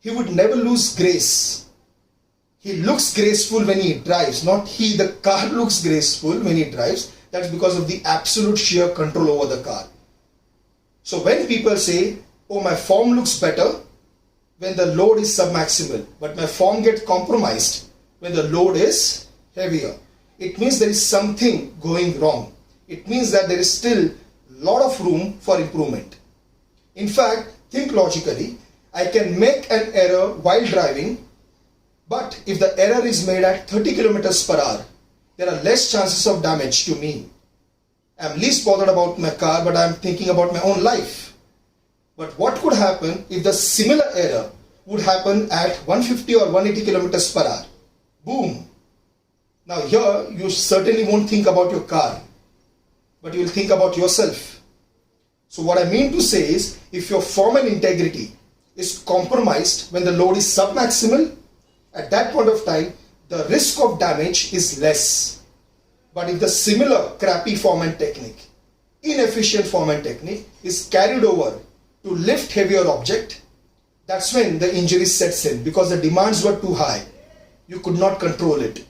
he would never lose grace. He looks graceful when he drives, not he, the car looks graceful when he drives. That's because of the absolute sheer control over the car. So when people say, oh, my form looks better when the load is submaximal, but my form gets compromised when the load is heavier, it means there is something going wrong. It means that there is still a lot of room for improvement. In fact, think logically. I can make an error while driving, but if the error is made at 30 kilometers per hour, there are less chances of damage to me. I'm least bothered about my car, but I'm thinking about my own life. But what could happen if the similar error would happen at 150 or 180 kilometers per hour? Boom! Now here, you certainly won't think about your car, but you will think about yourself. So what I mean to say is, if your form and integrity is compromised when the load is submaximal, at that point of time, the risk of damage is less. But if the similar crappy form and technique, inefficient form and technique is carried over to lift heavier object, that's when the injury sets in, because the demands were too high. You could not control it.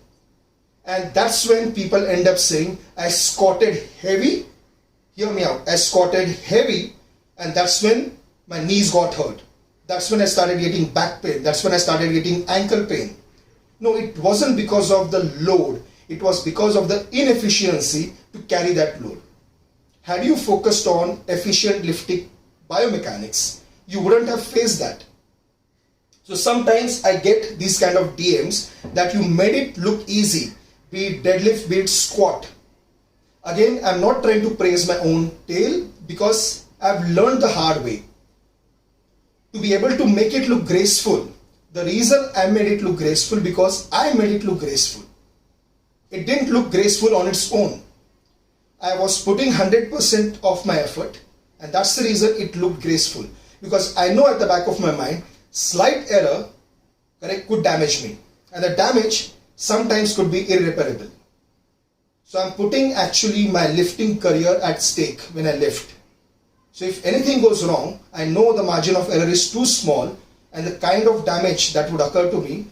And that's when people end up saying, I squatted heavy. Hear me out. I squatted heavy, and that's when my knees got hurt. That's when I started getting back pain. That's when I started getting ankle pain. No, it wasn't because of the load. It was because of the inefficiency to carry that load. Had you focused on efficient lifting biomechanics, you wouldn't have faced that. So sometimes I get these kind of DMs that you made it look easy, be it deadlift, be it squat. Again, I'm not trying to praise my own tail, because I've learned the hard way. To be able to make it look graceful, the reason I made it look graceful, because I made it look graceful. It didn't look graceful on its own. I was putting 100% of my effort, and that's the reason it looked graceful. Because I know at the back of my mind, slight error, correct, could damage me. And the damage sometimes could be irreparable. So I'm putting actually my lifting career at stake when I lift. So if anything goes wrong, I know the margin of error is too small, and the kind of damage that would occur to me,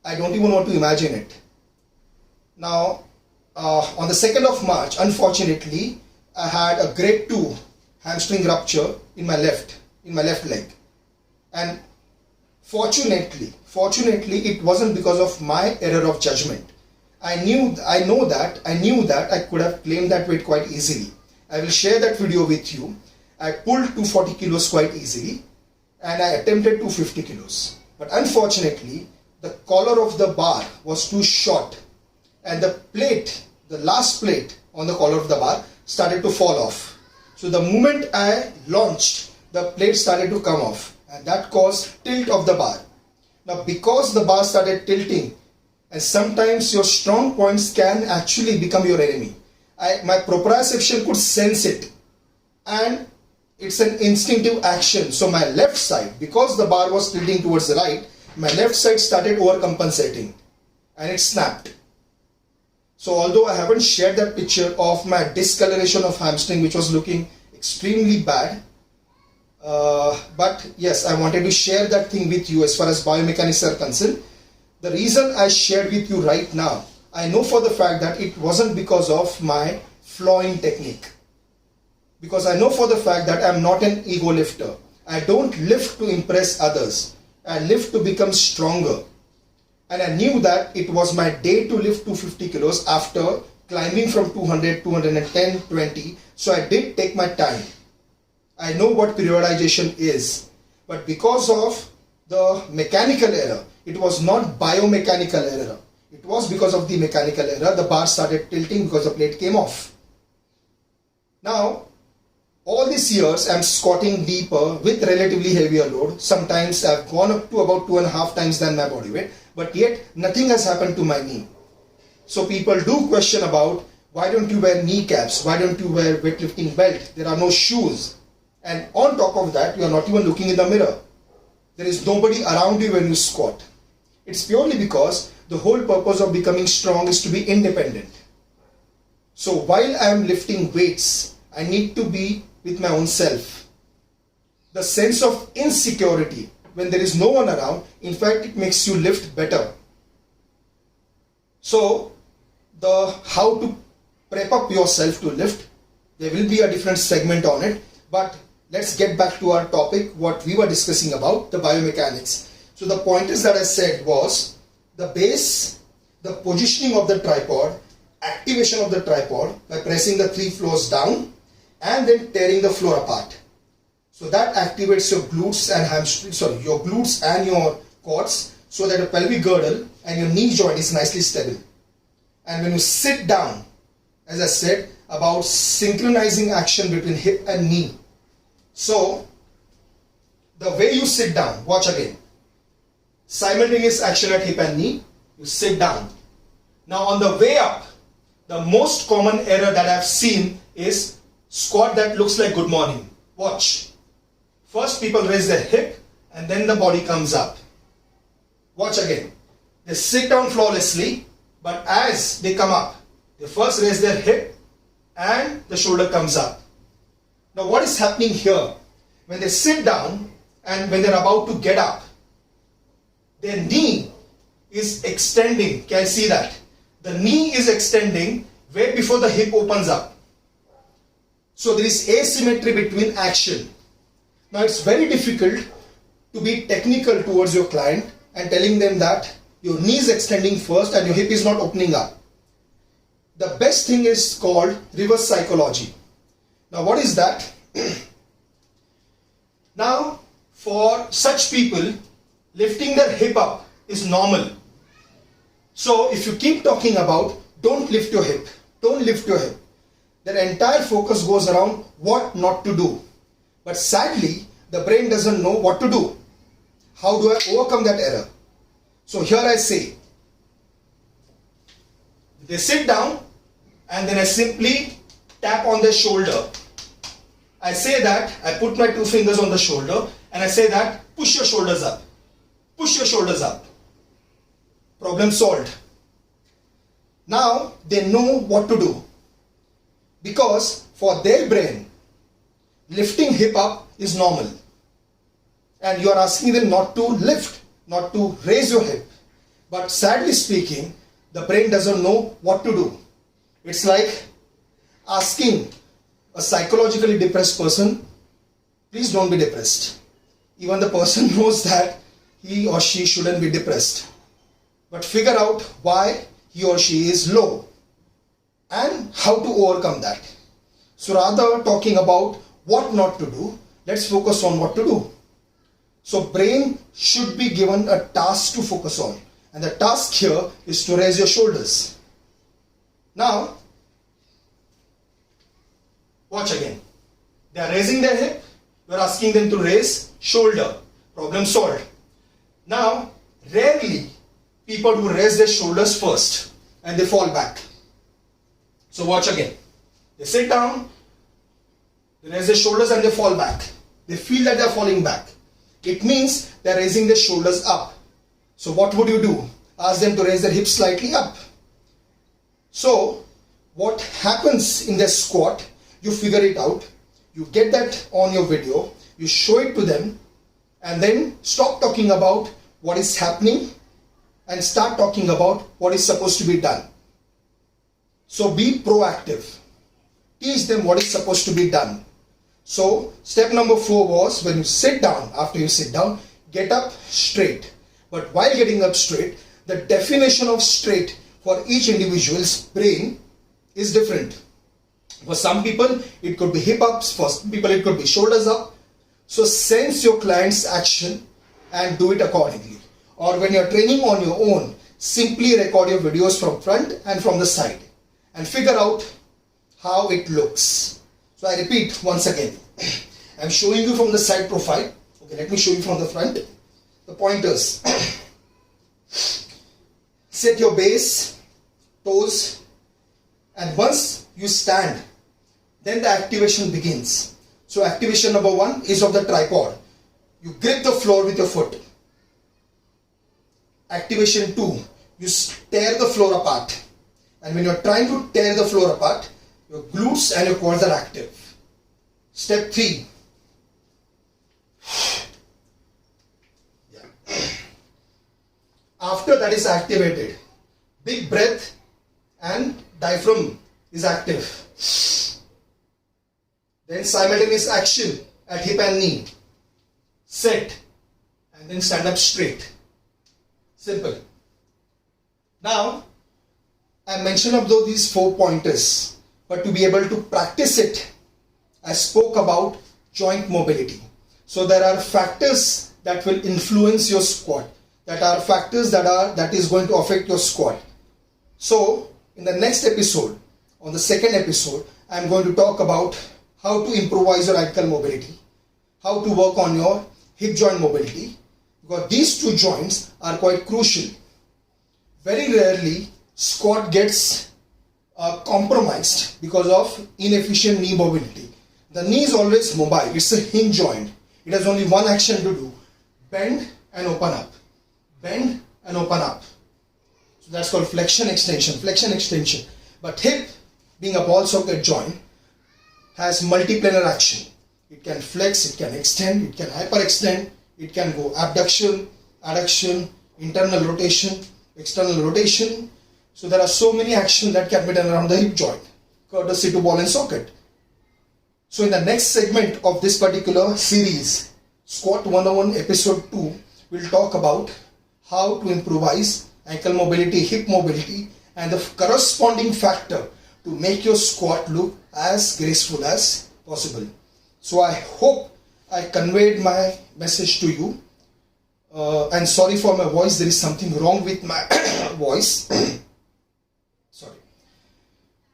I don't even want to imagine it. Now, on the 2nd of March, unfortunately, I had a grade 2 hamstring rupture in my left leg. And fortunately, it wasn't because of my error of judgment. I knew that I could have claimed that weight quite easily. I will share that video with you. I pulled 240 kilos quite easily, and I attempted 250 kilos. But unfortunately, the collar of the bar was too short, and the last plate on the collar of the bar started to fall off. So the moment I launched, the plate started to come off, and that caused tilt of the bar. Now, because the bar started tilting, and sometimes your strong points can actually become your enemy. My proprioception could sense it, and it's an instinctive action. So my left side, because the bar was tilting towards the right, my left side started overcompensating, and it snapped. So although I haven't shared that picture of my discoloration of hamstring, which was looking extremely bad, but yes, I wanted to share that thing with you as far as biomechanics are concerned. The reason I shared with you right now, I know for the fact that it wasn't because of my flowing technique. Because I know for the fact that I'm not an ego lifter. I don't lift to impress others. I lift to become stronger. And I knew that it was my day to lift 250 kilos after climbing from 200, 210, 20. So I did take my time. I know what periodization is. But because of the mechanical error, it was not biomechanical error. It was because of the mechanical error. The bar started tilting because the plate came off. Now, all these years I'm squatting deeper with relatively heavier load. Sometimes I've gone up to about 2.5 times than my body weight, but yet nothing has happened to my knee. So people do question about, why don't you wear kneecaps? Why don't you wear weightlifting belt? There are no shoes. And on top of that, you are not even looking in the mirror. There is nobody around you when you squat. It's purely because the whole purpose of becoming strong is to be independent. So while I am lifting weights, I need to be with my own self. The sense of insecurity when there is no one around, in fact it makes you lift better. So the how to prep up yourself to lift, there will be a different segment on it, but let's get back to our topic, what we were discussing about, the biomechanics. So the pointers that I said was the base, the positioning of the tripod, activation of the tripod by pressing the 3 floors down and then tearing the floor apart. So that activates your glutes and hamstrings, your glutes and your quads, so that your pelvic girdle and your knee joint is nicely stable. And when you sit down, as I said, about synchronizing action between hip and knee. So the way you sit down, watch again. Simultaneous action at hip and knee, you sit down. Now on the way up, the most common error that I've seen is squat that looks like good morning. Watch. First people raise their hip and then the body comes up. Watch again. They sit down flawlessly, but as they come up, they first raise their hip and the shoulder comes up. Now what is happening here? When they sit down and when they're about to get up, their knee is extending. Can you see that? The knee is extending way before the hip opens up. So there is asymmetry between action. Now it's very difficult to be technical towards your client and telling them that your knee is extending first and your hip is not opening up. The best thing is called reverse psychology. Now what is that? Now for such people, lifting their hip up is normal. So if you keep talking about don't lift your hip, don't lift your hip, their entire focus goes around what not to do. But sadly, the brain doesn't know what to do. How do I overcome that error? So here I say, they sit down and then I simply tap on their shoulder. I say that, I put my 2 fingers on the shoulder and I say that, push your shoulders up. Push your shoulders up. Problem solved. Now they know what to do. Because for their brain, lifting hip up is normal. And you are asking them not to lift, not to raise your hip. But sadly speaking, the brain doesn't know what to do. It's like asking a psychologically depressed person, please don't be depressed. Even the person knows that he or she shouldn't be depressed. But figure out why he or she is low and how to overcome that. So rather talking about what not to do, let's focus on what to do. So brain should be given a task to focus on. And the task here is to raise your shoulders. Now, watch again. They are raising their hip. You are asking them to raise shoulder. Problem solved. Now, rarely people who raise their shoulders first and they fall back. So watch again. They sit down, they raise their shoulders and they fall back. They feel that they are falling back. It means they are raising their shoulders up. So what would you do? Ask them to raise their hips slightly up. So what happens in their squat, you figure it out. You get that on your video, you show it to them, and then stop talking about what is happening and start talking about what is supposed to be done. So be proactive. Teach them what is supposed to be done. So step number 4 was, when you sit down, after you sit down, get up straight. But while getting up straight, the definition of straight for each individual's brain is different. For some people, it could be hip ups. For some people, it could be shoulders up. So sense your client's action and do it accordingly. Or when you're training on your own, simply record your videos from front and from the side and figure out how it looks. So I repeat once again. I'm showing you from the side profile. Okay, let me show you from the front. The pointers. Set your base, toes, and once you stand, then the activation begins. So activation number 1 is of the tripod. You grip the floor with your foot. Activation 2, you tear the floor apart. And when you're trying to tear the floor apart, your glutes and your quads are active. Step 3. after that is activated, big breath and diaphragm is active. Then simultaneous action at hip and knee. Set and then stand up straight. Simple. Now, I mentioned about these 4 pointers, but to be able to practice it, I spoke about joint mobility. So there are factors that will influence your squat. That are factors that is going to affect your squat. So in the next episode, on the second episode, I am going to talk about how to improvise your ankle mobility, how to work on your hip joint mobility, because these 2 joints are quite crucial. Very rarely squat gets compromised because of inefficient knee mobility. The knee is always mobile. It's a hinge joint. It has only one action to do: bend and open up. Bend and open up. So that's called flexion extension. Flexion extension. But hip, being a ball socket joint, has multiplanar action. It can flex, it can extend, it can hyperextend, it can go abduction, adduction, internal rotation, external rotation. So there are so many actions that can be done around the hip joint, courtesy to ball and socket. So in the next segment of this particular series, Squat 101 episode 2, we'll talk about how to improvise ankle mobility, hip mobility, and the corresponding factor to make your squat look as graceful as possible. So I hope I conveyed my message to you. And sorry for my voice, there is something wrong with my voice. Sorry.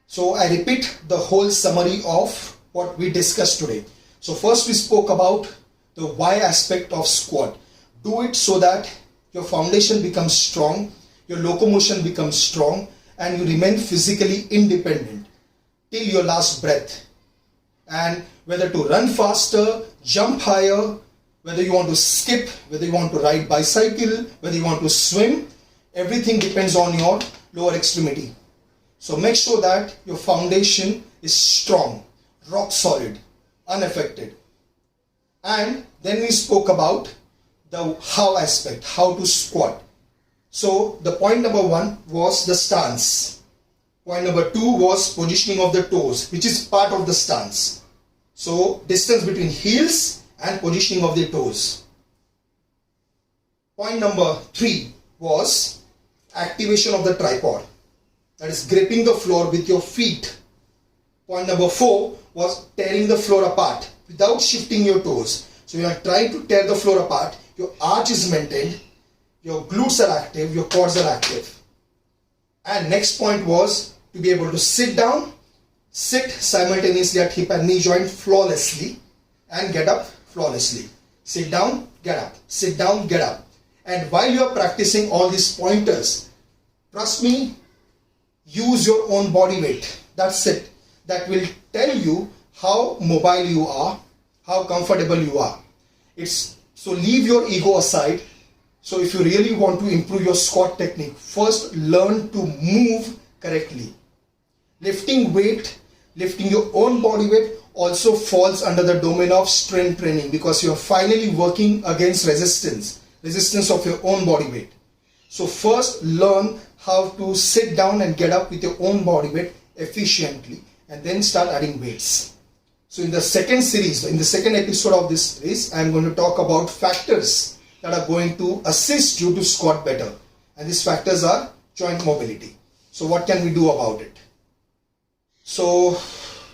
So I repeat the whole summary of what we discussed today. So first we spoke about the why aspect of squat. Do it so that your foundation becomes strong, your locomotion becomes strong, and you remain physically independent till your last breath. And whether to run faster, jump higher, whether you want to skip, whether you want to ride bicycle, whether you want to swim, everything depends on your lower extremity. So make sure that your foundation is strong, rock solid, unaffected. And then we spoke about the how aspect, how to squat. So the point number 1 was the stance. Point number 2 was positioning of the toes, which is part of the stance. So distance between heels and positioning of the toes. Point number 3 was activation of the tripod. That is gripping the floor with your feet. Point number 4 was tearing the floor apart without shifting your toes. So you are trying to tear the floor apart, your arch is maintained, your glutes are active, your quads are active. And next point was to be able to sit down, sit simultaneously at hip and knee joint flawlessly, and get up flawlessly. Sit down, get up, sit down, get up. And while you are practicing all these pointers, trust me, use your own body weight. That's it. That will tell you how mobile you are, how comfortable you are. So leave your ego aside. So if you really want to improve your squat technique, first learn to move correctly. Lifting weight, lifting your own body weight also falls under the domain of strength training, because you are finally working against resistance of your own body weight. So first learn how to sit down and get up with your own body weight efficiently, and then start adding weights. So in the second series, in the second episode of this series, I am going to talk about factors that are going to assist you to squat better. And these factors are joint mobility. So what can we do about it? So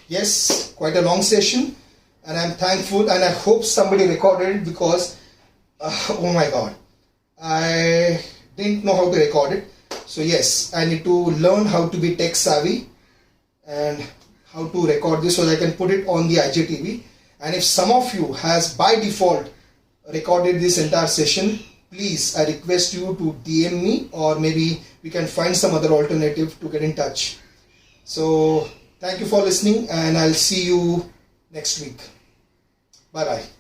yes, quite a long session, and I'm thankful, and I hope somebody recorded it, because oh my god, I didn't know how to record it. So yes, I need to learn how to be tech savvy and how to record this so that I can put it on the IGTV. And if some of you has by default recorded this entire session, please, I request you to DM me, or maybe we can find some other alternative to get in touch. So thank you for listening, and I'll see you next week. Bye bye.